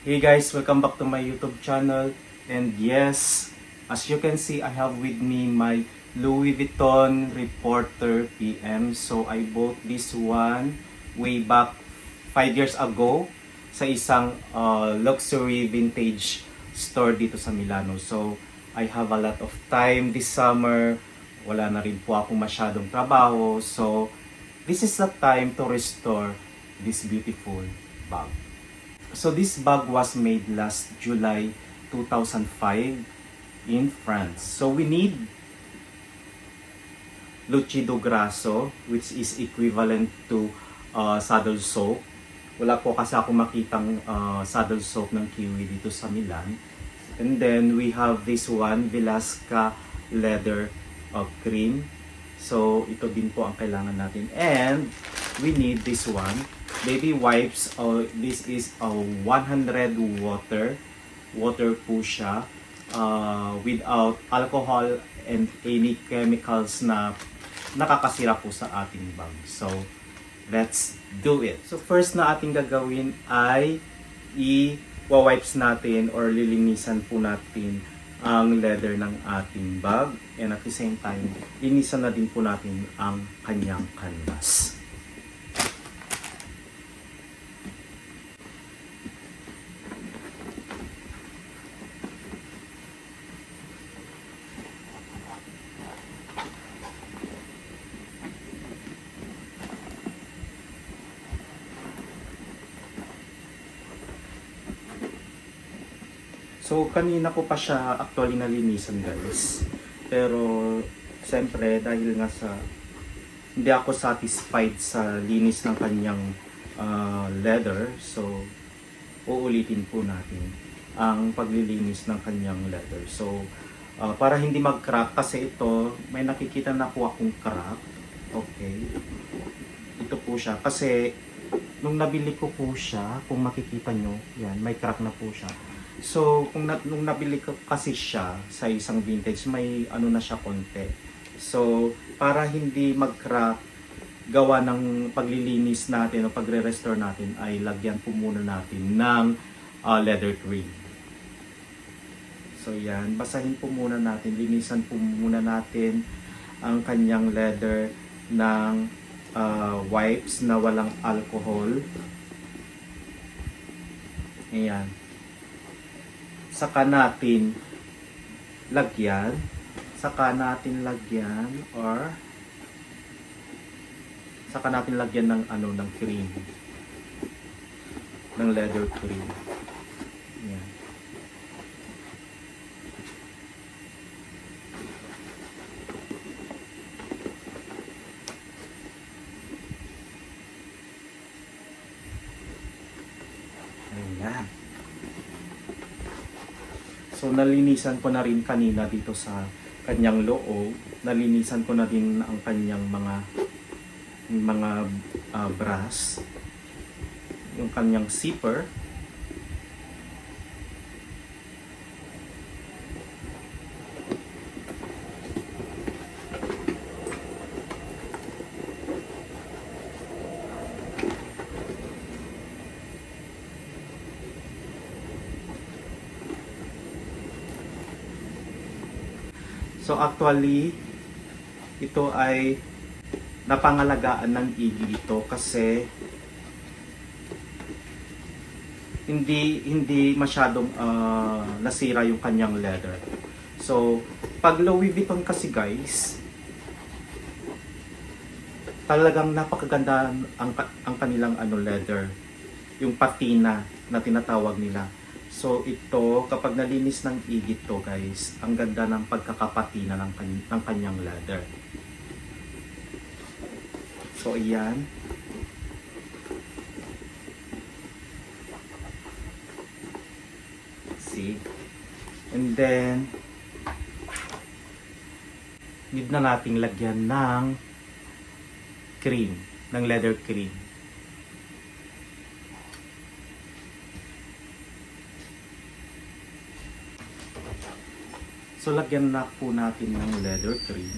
Hey guys, welcome back to my YouTube channel. And yes, as you can see, I have with me my Louis Vuitton Reporter PM. So I bought this one way back 5 years ago sa isang luxury vintage store dito sa Milano. So I have a lot of time this summer. Wala na rin po akong masyadong trabaho. So this is the time to restore this beautiful bag. So this bag was made last July 2005 in France. So we need Lucido Grasso, which is equivalent to saddle soap. Wala po kasi ako makitang saddle soap ng Kiwi dito sa Milan. And then we have this one, Velasca Leather Cream. So ito din po ang kailangan natin. And we need this one, baby wipes. This is 100 water po siya, without alcohol and any chemicals na nakakasira po sa ating bag. So let's do it. So first na ating gagawin ay i-wipes natin or lilinisan po natin ang leather ng ating bag, and at the same time linisan na din po natin ang kanyang canvas. So kanina ko pa siya actually nalinisan guys. Pero siyempre dahil nga sa hindi ako satisfied sa linis ng kanyang leather, so uulitin po natin ang paglilinis ng kanyang leather. So para hindi mag-crack, kasi ito may nakikita na po akong crack. Okay. Ito po siya kasi nung nabili ko po siya, kung makikita nyo, yan, may crack na po siya. So, nung nabili ko kasi siya sa isang vintage, may ano na siya konti. So, para hindi mag-crack, gawa ng paglilinis natin o pagre-restore natin, ay lagyan po muna natin ng leather cream. So, yan. Basahin po muna natin, linisan po muna natin ang kanyang leather ng wipes na walang alcohol. Ayan. Saka natin lagyan ng ng cream, ng leather cream. Yan. Ayan. So nalinisan ko na rin kanina dito sa kanyang loob. Nalinisan ko na din ang kanyang mga brass, yung kanyang zipper. So actually, ito ay napangalagaan ng Iggy ito kasi hindi masyadong nasira yung kanyang leather. So pag Louis Vuitton kasi guys, talagang napakaganda ang kanilang leather, yung patina na tinatawag nila. So ito, kapag nalinis ng Iggy to guys, ang ganda ng pagkakapatina ng kanyang leather. So ayan. See? And then need na nating lagyan ng cream, ng leather cream. So lagyan na po natin ng leather cream.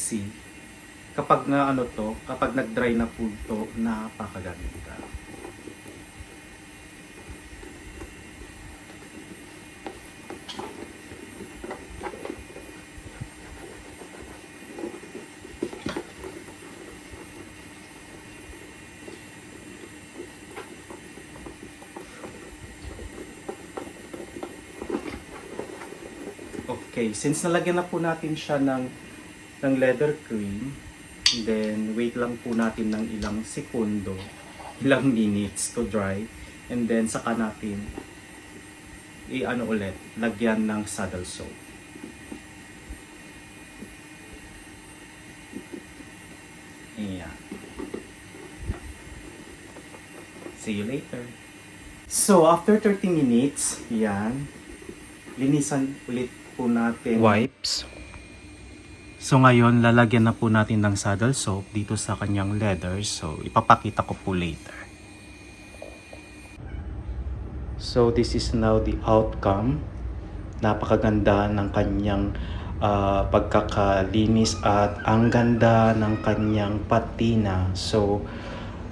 see. Kapag nga ano to, kapag nag-dry na po to, napakaganda. Okay, since nalagyan na po natin siya ng leather cream, then wait lang po natin ng ilang sekundo, ilang minutes to dry, and then saka natin i-ano ulit, lagyan ng saddle soap. Ayan. See you later. So, after 30 minutes, yan, linisan ulit po natin wipes. So ngayon, lalagyan na po natin ng saddle soap dito sa kanyang leather. So ipapakita ko po later. So this is now the outcome. Napakaganda ng kanyang pagkakalinis at ang ganda ng kanyang patina. So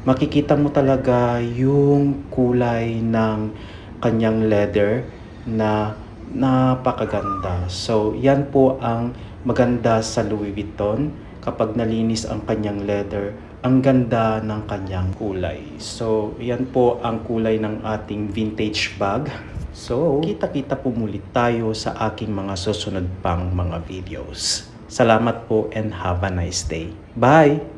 makikita mo talaga yung kulay ng kanyang leather na napakaganda. So, yan po ang maganda sa Louis Vuitton. Kapag nalinis ang kanyang leather, ang ganda ng kanyang kulay. So, yan po ang kulay ng ating vintage bag. So, kita-kita po muli tayo sa aking mga susunod pang mga videos. Salamat po and have a nice day. Bye!